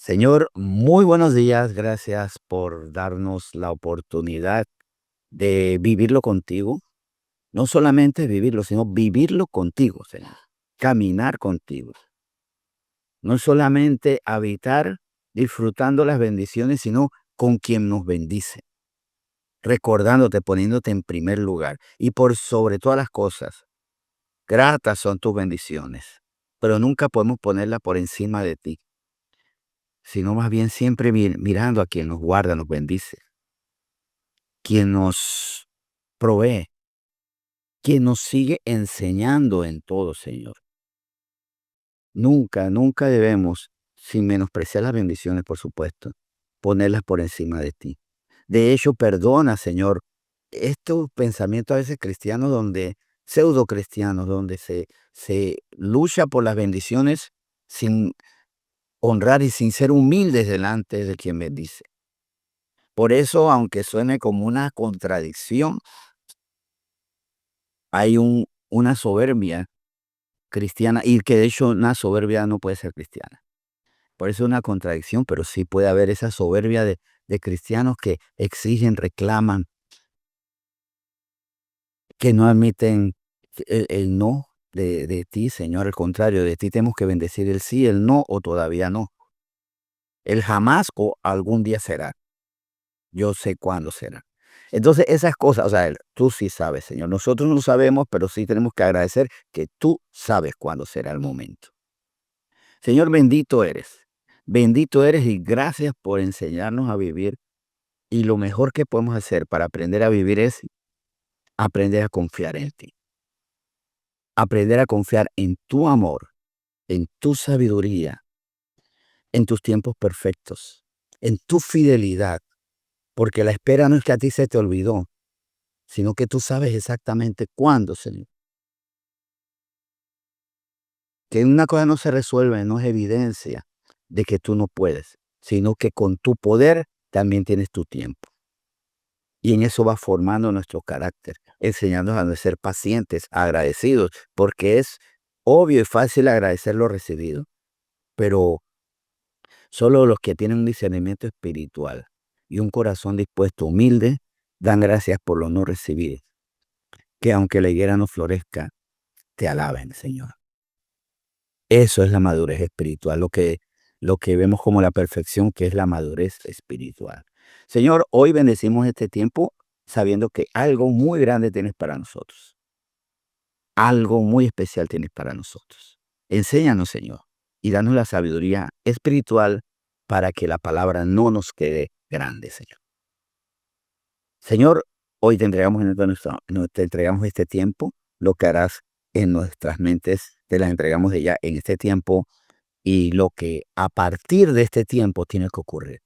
Señor, muy buenos días. Gracias por darnos la oportunidad de vivirlo contigo. No solamente vivirlo, sino vivirlo contigo, Señor. Caminar contigo. No solamente habitar disfrutando las bendiciones, sino con quien nos bendice. Recordándote, poniéndote en primer lugar. Y por sobre todas las cosas, gratas son tus bendiciones. Pero nunca podemos ponerla por encima de ti, sino más bien siempre mirando a quien nos guarda, nos bendice, quien nos provee, quien nos sigue enseñando en todo, Señor. Nunca, nunca debemos, sin menospreciar las bendiciones, por supuesto, ponerlas por encima de ti. De hecho, perdona, Señor, estos pensamientos a veces cristianos pseudo cristianos, donde se lucha por las bendiciones sin honrar y sin ser humildes delante de quien bendice. Por eso, aunque suene como una contradicción, hay una soberbia cristiana, y que de hecho una soberbia no puede ser cristiana. Por eso es una contradicción, pero sí puede haber esa soberbia de cristianos que exigen, reclaman, que no admiten el no de ti, Señor. Al contrario, de ti tenemos que bendecir el sí, el no o todavía no. El jamás o algún día será. Yo sé cuándo será. Entonces, esas cosas, o sea, tú sí sabes, Señor. Nosotros no sabemos, pero sí tenemos que agradecer que tú sabes cuándo será el momento. Señor, bendito eres y gracias por enseñarnos a vivir. Y lo mejor que podemos hacer para aprender a vivir es aprender a confiar en ti, aprender a confiar en tu amor, en tu sabiduría, en tus tiempos perfectos, en tu fidelidad, porque la espera no es que a ti se te olvidó, sino que tú sabes exactamente cuándo, Señor. Que una cosa no se resuelve, no es evidencia de que tú no puedes, sino que con tu poder también tienes tu tiempo. Y en eso va formando nuestro carácter, enseñándonos a no ser pacientes, agradecidos, porque es obvio y fácil agradecer lo recibido, pero solo los que tienen un discernimiento espiritual y un corazón dispuesto, humilde, dan gracias por lo no recibido, que aunque la higuera no florezca, te alaben, Señor. Eso es la madurez espiritual, lo que vemos como la perfección, que es la madurez espiritual. Señor, hoy bendecimos este tiempo sabiendo que algo muy grande tienes para nosotros. Algo muy especial tienes para nosotros. Enséñanos, Señor, y danos la sabiduría espiritual para que la palabra no nos quede grande, Señor. Señor, hoy te entregamos este tiempo, lo que harás en nuestras mentes, te las entregamos de ya en este tiempo y lo que a partir de este tiempo tiene que ocurrir.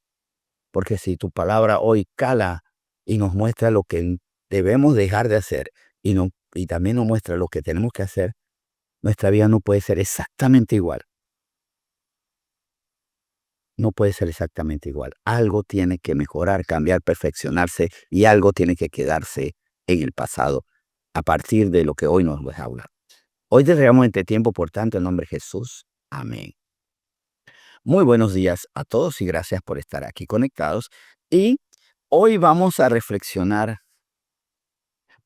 Porque si tu palabra hoy cala y nos muestra lo que debemos dejar de hacer y también nos muestra lo que tenemos que hacer, nuestra vida no puede ser exactamente igual. No puede ser exactamente igual. Algo tiene que mejorar, cambiar, perfeccionarse y algo tiene que quedarse en el pasado a partir de lo que hoy nos vas a hablar. Hoy te entregamos este tiempo, por tanto, en nombre de Jesús. Amén. Muy buenos días a todos y gracias por estar aquí conectados. Y hoy vamos a reflexionar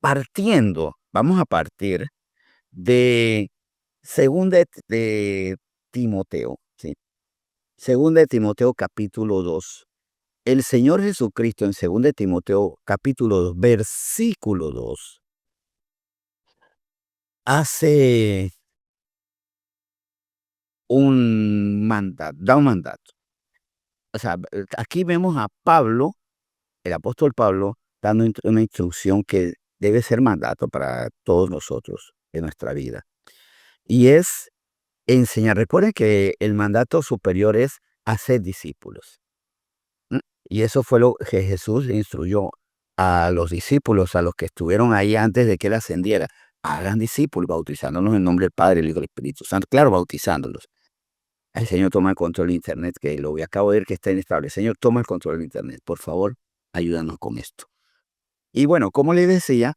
vamos a partir de segunda de Timoteo, ¿sí? Segunda de Timoteo capítulo 2. El Señor Jesucristo en segunda de Timoteo capítulo 2, versículo 2, hace da un mandato. O sea, aquí vemos a Pablo, el apóstol Pablo, dando una instrucción que debe ser mandato para todos nosotros en nuestra vida. Y es enseñar. Recuerden que el mandato superior es hacer discípulos. ¿M? Y eso fue lo que Jesús le instruyó a los discípulos, a los que estuvieron ahí antes de que Él ascendiera. Hagan discípulos, bautizándolos en nombre del Padre, el Hijo y el Espíritu Santo. Claro, bautizándolos. El Señor toma el control de Internet, que acabo de ver que está inestable. Señor, toma el control de Internet. Por favor, ayúdanos con esto. Y bueno, como les decía,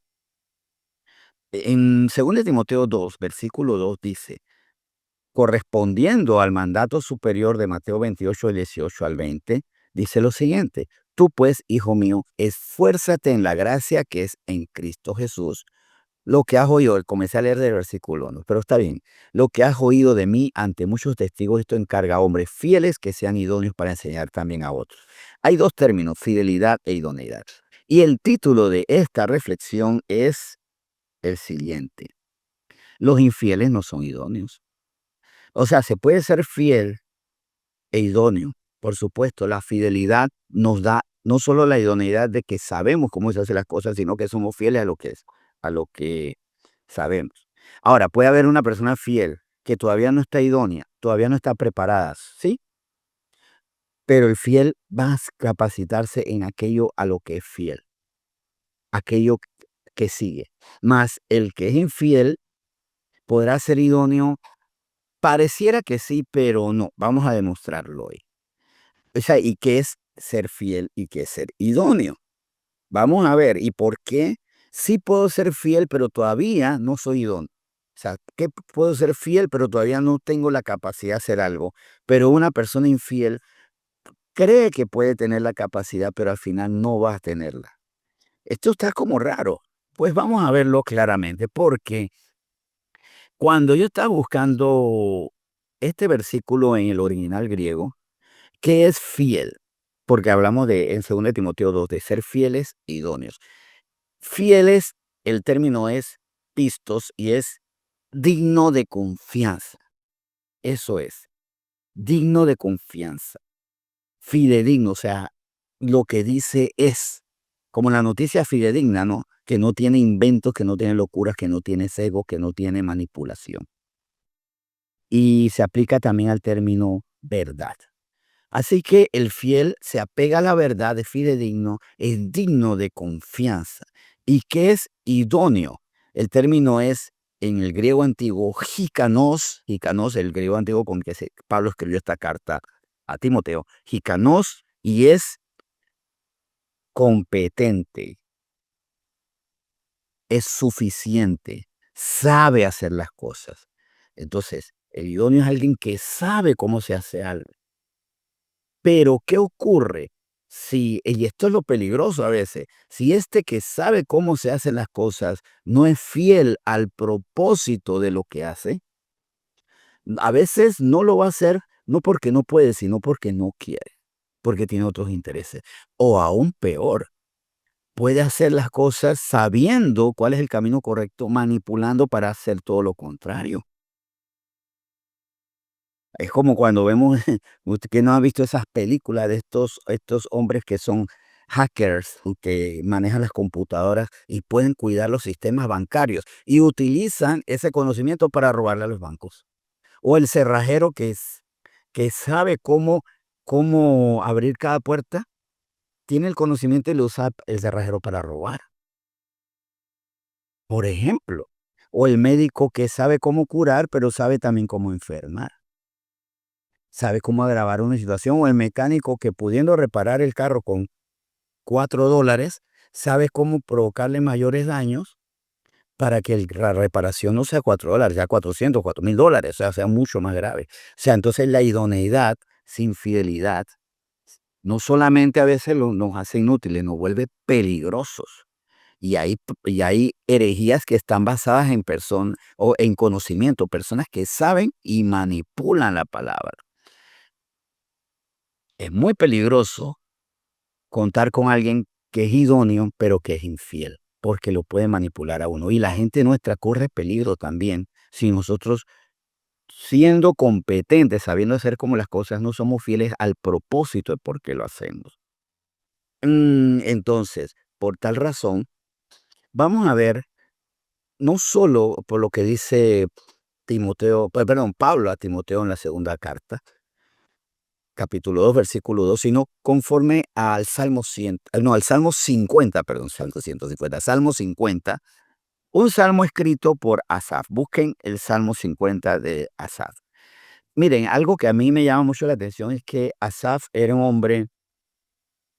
en 2 Timoteo 2, versículo 2 dice, correspondiendo al mandato superior de Mateo 28, 18 al 20, dice lo siguiente: tú pues, hijo mío, esfuérzate en la gracia que es en Cristo Jesús. Lo que has oído, comencé a leer del versículo 1, pero está bien. Lo que has oído de mí ante muchos testigos, esto encarga a hombres fieles que sean idóneos para enseñar también a otros. Hay dos términos, fidelidad e idoneidad. Y el título de esta reflexión es el siguiente: los infieles no son idóneos. O sea, se puede ser fiel e idóneo. Por supuesto, la fidelidad nos da no solo la idoneidad de que sabemos cómo se hacen las cosas, sino que somos fieles a lo que es, a lo que sabemos. Ahora, puede haber una persona fiel que todavía no está idónea, todavía no está preparada, ¿sí? Pero el fiel va a capacitarse en aquello a lo que es fiel, aquello que sigue. Mas el que es infiel podrá ser idóneo, pareciera que sí, pero no. Vamos a demostrarlo hoy. O sea, ¿y qué es ser fiel y qué es ser idóneo? Vamos a ver, ¿y por qué sí puedo ser fiel, pero todavía no soy idóneo? O sea, ¿qué puedo ser fiel, pero todavía no tengo la capacidad de hacer algo? Pero una persona infiel cree que puede tener la capacidad, pero al final no va a tenerla. Esto está como raro. Pues vamos a verlo claramente, porque cuando yo estaba buscando este versículo en el original griego, ¿qué es fiel? Porque hablamos de, en 2 Timoteo 2, de ser fieles e idóneos. Fieles, el término es pistos y es digno de confianza. Eso es, digno de confianza. Fidedigno, o sea, lo que dice es, como la noticia fidedigna, ¿no? Que no tiene inventos, que no tiene locuras, que no tiene sesgo, que no tiene manipulación. Y se aplica también al término verdad. Así que el fiel se apega a la verdad, es fidedigno, es digno de confianza. ¿Y qué es idóneo? El término es en el griego antiguo hikanos, el griego antiguo con que Pablo escribió esta carta a Timoteo, hikanos, y es competente, es suficiente, sabe hacer las cosas. Entonces, el idóneo es alguien que sabe cómo se hace algo. Pero, ¿qué ocurre? Si, y esto es lo peligroso a veces, si este que sabe cómo se hacen las cosas no es fiel al propósito de lo que hace, a veces no lo va a hacer, no porque no puede, sino porque no quiere, porque tiene otros intereses. O aún peor, puede hacer las cosas sabiendo cuál es el camino correcto, manipulando para hacer todo lo contrario. Es como cuando vemos, usted que no ha visto esas películas de estos hombres que son hackers, que manejan las computadoras y pueden cuidar los sistemas bancarios y utilizan ese conocimiento para robarle a los bancos. O el cerrajero que sabe cómo abrir cada puerta, tiene el conocimiento y lo usa el cerrajero para robar, por ejemplo. O el médico que sabe cómo curar, pero sabe también cómo enfermar. Sabe cómo agravar una situación, o el mecánico que pudiendo reparar el carro con $4, sabe cómo provocarle mayores daños para que la reparación no sea $4, sea 400, $4,000, o sea, sea mucho más grave. O sea, entonces la idoneidad sin fidelidad no solamente a veces nos hace inútiles, nos vuelve peligrosos. Y hay herejías que están basadas en personas o en conocimiento, personas que saben y manipulan la palabra. Es muy peligroso contar con alguien que es idóneo, pero que es infiel, porque lo puede manipular a uno. Y la gente nuestra corre peligro también si nosotros, siendo competentes, sabiendo hacer como las cosas, no somos fieles al propósito de por qué lo hacemos. Entonces, por tal razón, vamos a ver, no solo por lo que dice Pablo a Timoteo en la segunda carta, capítulo 2 versículo 2, sino conforme al Salmo 100, no, al Salmo 50, perdón, Salmo 50, un salmo escrito por Asaf. Busquen el Salmo 50 de Asaf. Miren, algo que a mí me llama mucho la atención es que Asaf era un hombre,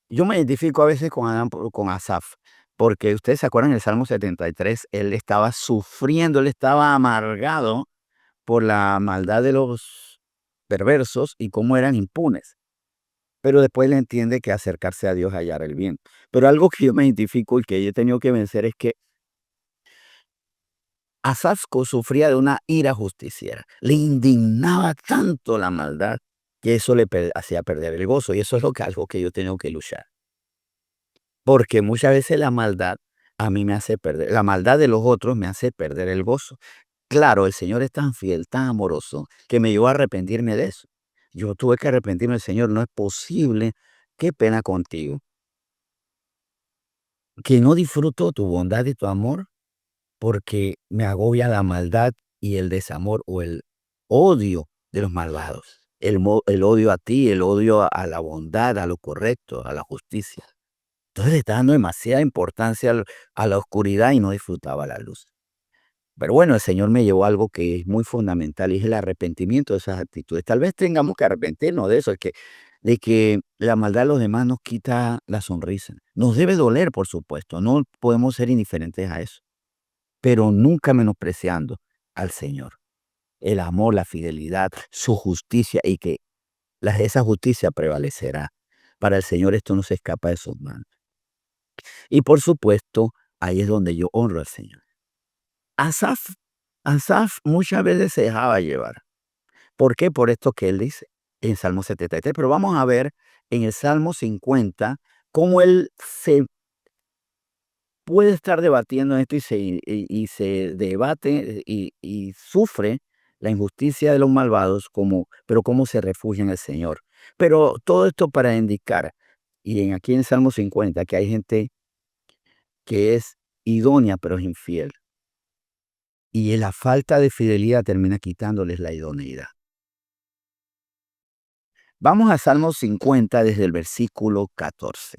yo me identifico a veces con Asaf, porque ustedes se acuerdan del Salmo 73, él estaba sufriendo, él estaba amargado por la maldad de los perversos y cómo eran impunes. Pero después le entiende que acercarse a Dios hallar el bien. Pero algo que yo me identifico y que yo he tenido que vencer es que Asafco sufría de una ira justiciera. Le indignaba tanto la maldad que eso le hacía perder el gozo. Y eso es algo que yo tengo que luchar. Porque muchas veces la maldad a mí me hace perder, la maldad de los otros me hace perder el gozo. Claro, el Señor es tan fiel, tan amoroso, que me llevó a arrepentirme de eso. Yo tuve que arrepentirme, Señor, no es posible, qué pena contigo, que no disfruto tu bondad y tu amor porque me agobia la maldad y el desamor o el odio de los malvados. El odio a ti, el odio a la bondad, a lo correcto, a la justicia. Entonces le estaba dando demasiada importancia a la oscuridad y no disfrutaba la luz. Pero bueno, el Señor me llevó a algo que es muy fundamental y es el arrepentimiento de esas actitudes. Tal vez tengamos que arrepentirnos de eso, de que la maldad de los demás nos quita la sonrisa. Nos debe doler, por supuesto, no podemos ser indiferentes a eso, pero nunca menospreciando al Señor. El amor, la fidelidad, su justicia y que esa justicia prevalecerá. Para el Señor esto no se escapa de sus manos. Y por supuesto, ahí es donde yo honro al Señor. Asaf, Asaf muchas veces se dejaba llevar. ¿Por qué? Por esto que él dice en Salmo 73. Pero vamos a ver en el Salmo 50 cómo él se puede estar debatiendo esto y se debate y sufre la injusticia de los malvados, pero cómo se refugia en el Señor. Pero todo esto para indicar, aquí en el Salmo 50, que hay gente que es idónea pero es infiel. Y la falta de fidelidad termina quitándoles la idoneidad. Vamos a Salmo 50 desde el versículo 14.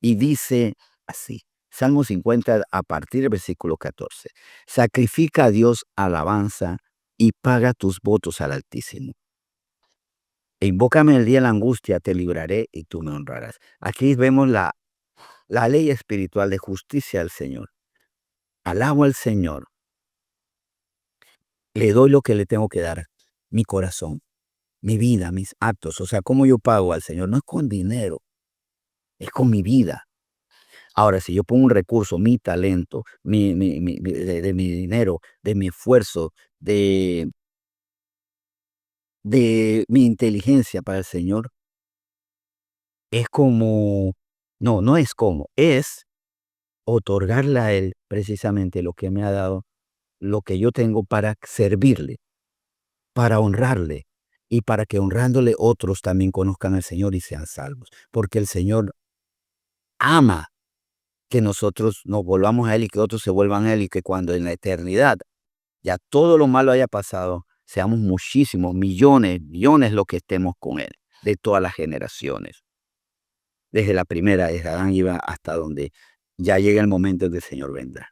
Y dice así, Salmo 50 a partir del versículo 14. Sacrifica a Dios alabanza y paga tus votos al Altísimo. E invócame el día de la angustia, te libraré y tú me honrarás. Aquí vemos la ley espiritual de justicia del Señor. Alabo al Señor. Le doy lo que le tengo que dar, mi corazón, mi vida, mis actos. O sea, ¿cómo yo pago al Señor? No es con dinero, es con mi vida. Ahora, si yo pongo un recurso, mi talento, de mi dinero, de mi esfuerzo, de mi inteligencia para el Señor, es como, no es como, es otorgarle a Él precisamente lo que me ha dado, lo que yo tengo para servirle, para honrarle y para que honrándole otros también conozcan al Señor y sean salvos. Porque el Señor ama que nosotros nos volvamos a Él y que otros se vuelvan a Él y que cuando en la eternidad ya todo lo malo haya pasado, seamos muchísimos, millones los que estemos con Él, de todas las generaciones. Desde la primera, desde Adán iba hasta donde ya llega el momento en que el Señor vendrá.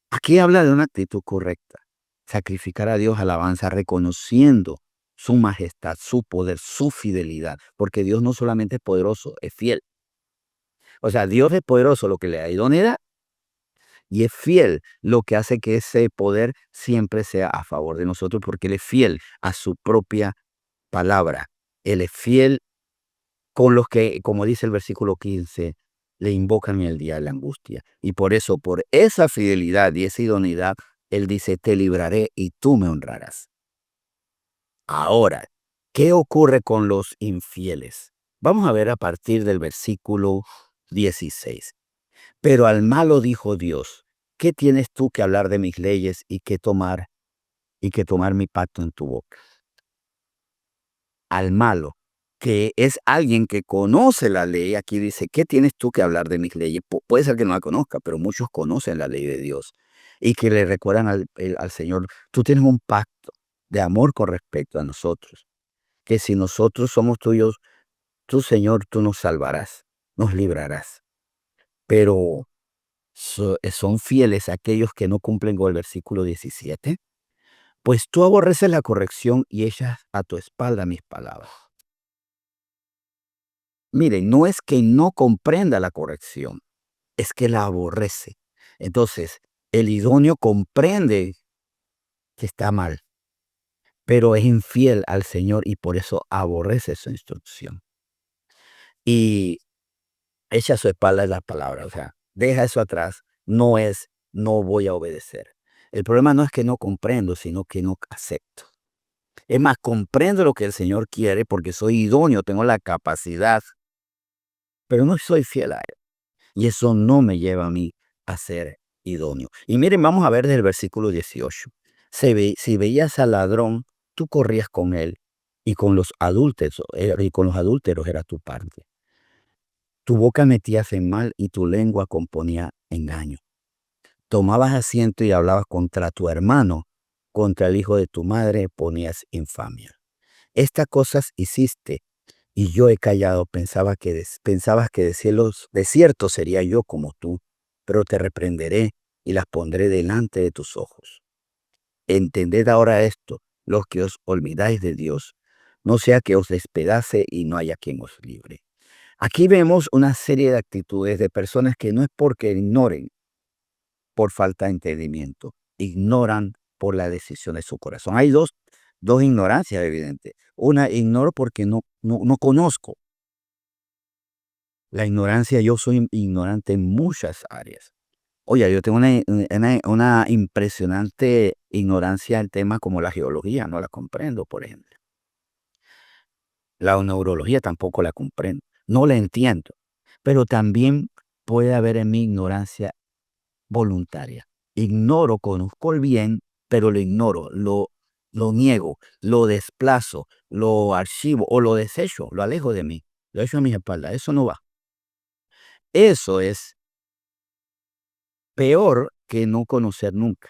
Aquí habla de una actitud correcta. Sacrificar a Dios alabanza, reconociendo su majestad, su poder, su fidelidad. Porque Dios no solamente es poderoso, es fiel. O sea, Dios es poderoso, lo que le da idoneidad, y es fiel, lo que hace que ese poder siempre sea a favor de nosotros, porque Él es fiel a su propia palabra. Él es fiel con los que, como dice el versículo 15, le invocan en el día de la angustia. Y por eso, por esa fidelidad y esa idoneidad, Él dice, te libraré y tú me honrarás. Ahora, ¿qué ocurre con los infieles? Vamos a ver a partir del versículo 16. Pero al malo dijo Dios, ¿qué tienes tú que hablar de mis leyes y que tomar mi pacto en tu boca? Al malo, que es alguien que conoce la ley, aquí dice, ¿qué tienes tú que hablar de mis leyes? Puede ser que no la conozca, pero muchos conocen la ley de Dios y que le recuerdan al Señor, tú tienes un pacto de amor con respecto a nosotros, que si nosotros somos tuyos, tú, Señor, tú nos salvarás, nos librarás. Pero son fieles aquellos que no cumplen con el versículo 17. Pues tú aborreces la corrección y echas a tu espalda mis palabras. Miren, no es que no comprenda la corrección, es que la aborrece. Entonces, el idóneo comprende que está mal, pero es infiel al Señor y por eso aborrece su instrucción. Y echa a su espalda la palabra, o sea, deja eso atrás, no voy a obedecer. El problema no es que no comprendo, sino que no acepto. Es más, comprendo lo que el Señor quiere porque soy idóneo, tengo la capacidad, pero no soy fiel a Él. Y eso no me lleva a mí a ser idóneo. Y miren, vamos a ver del versículo 18. Si veías al ladrón, tú corrías con él, y con los adúlteros era tu parte. Tu boca metías en mal y tu lengua componía engaño. Tomabas asiento y hablabas contra tu hermano, contra el hijo de tu madre ponías infamia. Estas cosas hiciste, y yo he callado. Pensabas que de cierto sería yo como tú, pero te reprenderé y las pondré delante de tus ojos. Entended ahora esto, los que os olvidáis de Dios, no sea que os despedace y no haya quien os libre. Aquí vemos una serie de actitudes de personas que no es porque ignoren por falta de entendimiento, ignoran por la decisión de su corazón. Hay dos ignorancias evidentes. Una, ignoro porque no conozco. La ignorancia, yo soy ignorante en muchas áreas. Oye, yo tengo una impresionante ignorancia en temas como la geología, no la comprendo, por ejemplo. La neurología tampoco la comprendo, no la entiendo. Pero también puede haber en mi ignorancia voluntaria. Ignoro, conozco el bien, pero lo ignoro, lo niego, lo desplazo, lo archivo o lo desecho, lo alejo de mí, lo echo a mis espaldas. Eso no va. Eso es peor que no conocer nunca.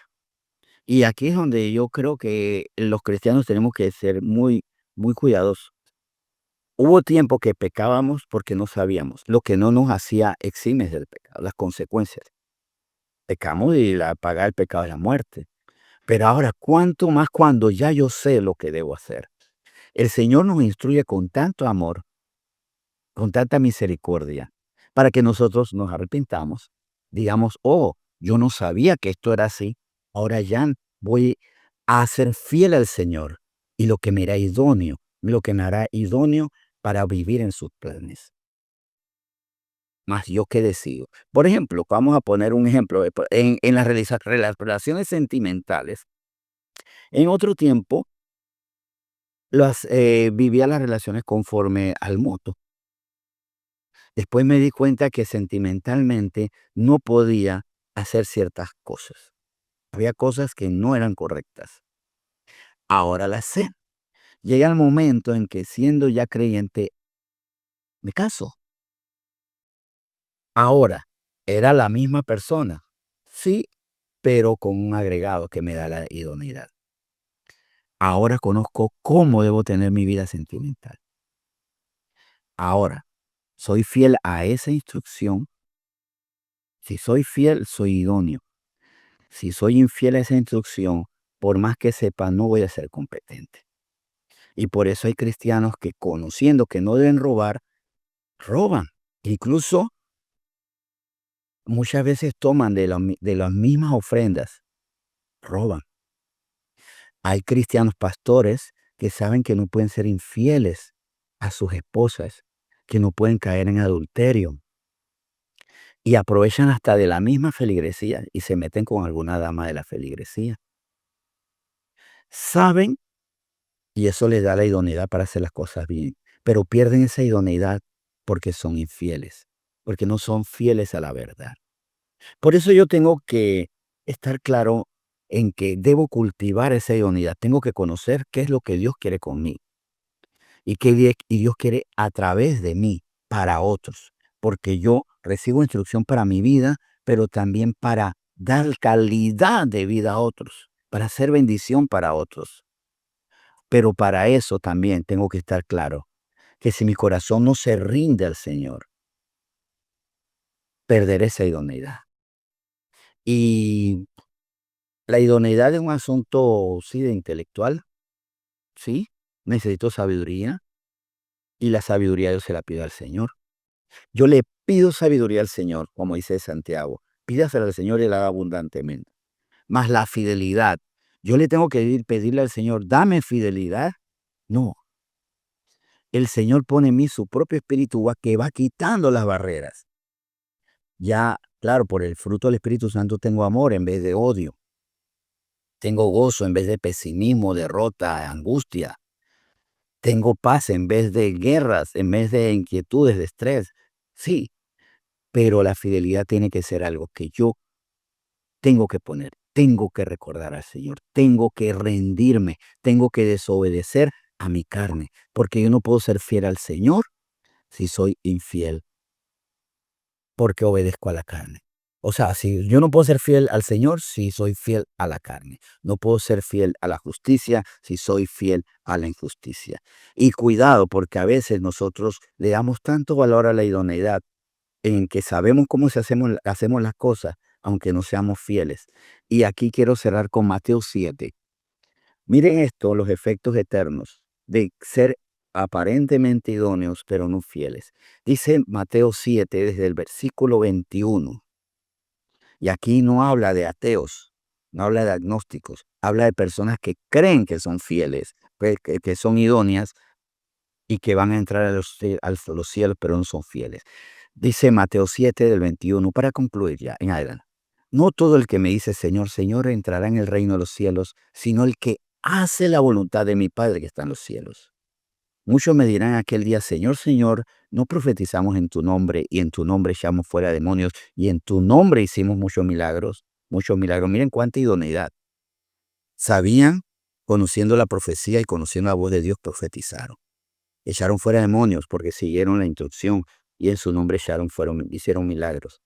Y aquí es donde yo creo que los cristianos tenemos que ser muy cuidadosos. Hubo tiempo que pecábamos porque no sabíamos, lo que no nos hacía eximes del pecado, las consecuencias. Pecamos y la paga del pecado es la muerte. Pero ahora, ¿cuánto más cuando ya yo sé lo que debo hacer? El Señor nos instruye con tanto amor, con tanta misericordia, para que nosotros nos arrepintamos, digamos, oh, yo no sabía que esto era así, ahora ya voy a ser fiel al Señor y lo que me hará idóneo para vivir en sus planes. Más yo que decido. Por ejemplo, vamos a poner un ejemplo, en las relaciones sentimentales. En otro tiempo, vivía las relaciones conforme al mutuo. Después me di cuenta que sentimentalmente no podía hacer ciertas cosas. Había cosas que no eran correctas. Ahora las sé. Llega el momento en que siendo ya creyente, me caso. Ahora, ¿era la misma persona? Sí, pero con un agregado que me da la idoneidad. Ahora conozco cómo debo tener mi vida sentimental. Ahora, soy fiel a esa instrucción. Si soy fiel, soy idóneo. Si soy infiel a esa instrucción, por más que sepa, no voy a ser competente. Y por eso hay cristianos que, conociendo que no deben robar, roban. Incluso muchas veces toman de las mismas ofrendas, roban. Hay cristianos pastores que saben que no pueden ser infieles a sus esposas, que no pueden caer en adulterio, y aprovechan hasta de la misma feligresía y se meten con alguna dama de la feligresía. Saben, y eso les da la idoneidad para hacer las cosas bien, pero pierden esa idoneidad porque son infieles, porque no son fieles a la verdad. Por eso yo tengo que estar claro en que debo cultivar esa idoneidad. Tengo que conocer qué es lo que Dios quiere conmigo y Dios quiere a través de mí para otros, porque yo recibo instrucción para mi vida, pero también para dar calidad de vida a otros, para hacer bendición para otros. Pero para eso también tengo que estar claro que si mi corazón no se rinde al Señor, perderé esa idoneidad. Y la idoneidad es un asunto, sí, de intelectual, sí, necesito sabiduría y la sabiduría yo se la pido al Señor. Yo le pido sabiduría al Señor, como dice Santiago. Pídasela al Señor y la haga abundantemente. Más la fidelidad. Yo le tengo que pedirle al Señor, dame fidelidad. No, el Señor pone en mí su propio espíritu que va quitando las barreras. Ya, claro, por el fruto del Espíritu Santo tengo amor en vez de odio. Tengo gozo en vez de pesimismo, derrota, angustia. Tengo paz en vez de guerras, en vez de inquietudes, de estrés. Sí, pero la fidelidad tiene que ser algo que yo tengo que poner, tengo que recordar al Señor, tengo que rendirme, tengo que desobedecer a mi carne, porque yo no puedo ser fiel al Señor si soy infiel, porque obedezco a la carne. O sea, si yo no puedo ser fiel al Señor si soy fiel a la carne. No puedo ser fiel a la justicia si soy fiel a la injusticia. Y cuidado, porque a veces nosotros le damos tanto valor a la idoneidad en que sabemos cómo hacemos las cosas, aunque no seamos fieles. Y aquí quiero cerrar con Mateo 7. Miren esto, los efectos eternos de ser aparentemente idóneos, pero no fieles. Dice Mateo 7 desde el versículo 21. Y aquí no habla de ateos, no habla de agnósticos, habla de personas que creen que son fieles, que son idóneas y que van a entrar a los cielos, pero no son fieles. Dice Mateo 7 del 21, para concluir ya, en adelante. No todo el que me dice Señor, Señor entrará en el reino de los cielos, sino el que hace la voluntad de mi Padre que está en los cielos. Muchos me dirán aquel día, Señor, Señor, no profetizamos en tu nombre, y en tu nombre echamos fuera demonios, y en tu nombre hicimos muchos milagros, muchos milagros. Miren cuánta idoneidad. Sabían, conociendo la profecía y conociendo la voz de Dios, profetizaron. Echaron fuera demonios porque siguieron la instrucción, y en su nombre hicieron milagros.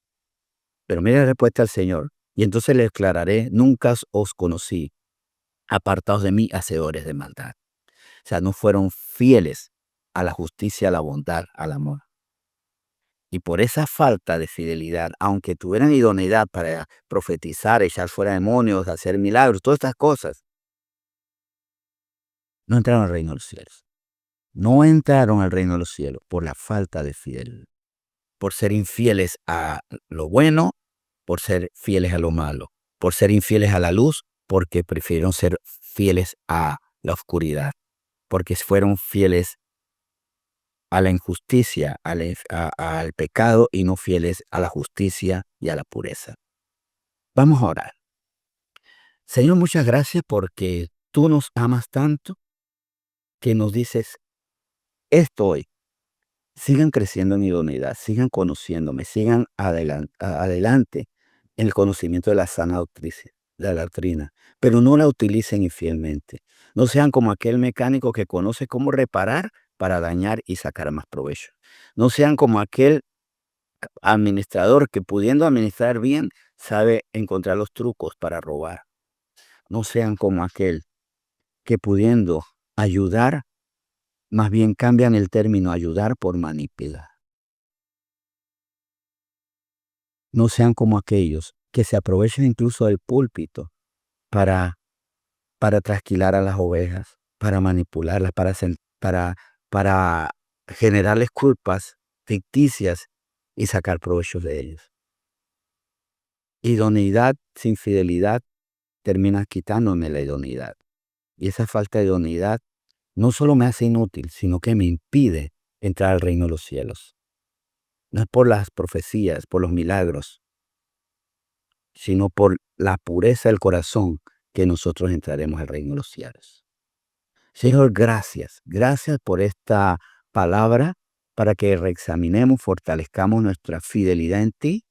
Pero mire la respuesta al Señor. Y entonces les declararé, nunca os conocí, apartados de mí, hacedores de maldad. O sea, no fueron fieles a la justicia, a la bondad, al amor. Y por esa falta de fidelidad, aunque tuvieran idoneidad para profetizar, echar fuera demonios, hacer milagros, todas estas cosas, no entraron al reino de los cielos. No entraron al reino de los cielos por la falta de fidelidad, por ser infieles a lo bueno, por ser fieles a lo malo, por ser infieles a la luz, porque prefirieron ser fieles a la oscuridad, porque fueron fieles a la injusticia, al pecado y no fieles a la justicia y a la pureza. Vamos a orar. Señor, muchas gracias porque tú nos amas tanto que nos dices, esto hoy, sigan creciendo en idoneidad, sigan conociéndome, sigan adelante en el conocimiento de la sana doctrina, de la doctrina, pero no la utilicen infielmente. No sean como aquel mecánico que conoce cómo reparar para dañar y sacar más provecho. No sean como aquel administrador que pudiendo administrar bien sabe encontrar los trucos para robar. No sean como aquel que pudiendo ayudar, más bien cambian el término ayudar por manipular. No sean como aquellos que se aprovechen incluso del púlpito para, para trasquilar a las ovejas, para manipularlas, para generarles culpas ficticias y sacar provechos de ellos. Idoneidad sin fidelidad termina quitándome la idoneidad. Y esa falta de idoneidad no solo me hace inútil, sino que me impide entrar al reino de los cielos. No es por las profecías, por los milagros, sino por la pureza del corazón que nosotros entraremos al reino de los cielos. Señor, gracias. Gracias por esta palabra para que reexaminemos, fortalezcamos nuestra fidelidad en ti,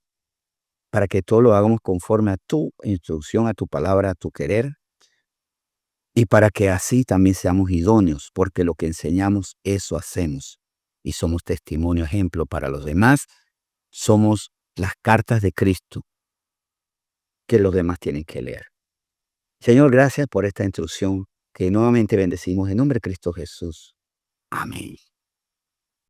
para que todo lo hagamos conforme a tu instrucción, a tu palabra, a tu querer, y para que así también seamos idóneos, porque lo que enseñamos, eso hacemos. Y somos testimonio, ejemplo para los demás. Somos las cartas de Cristo que los demás tienen que leer. Señor, gracias por esta instrucción que nuevamente bendecimos en nombre de Cristo Jesús. Amén.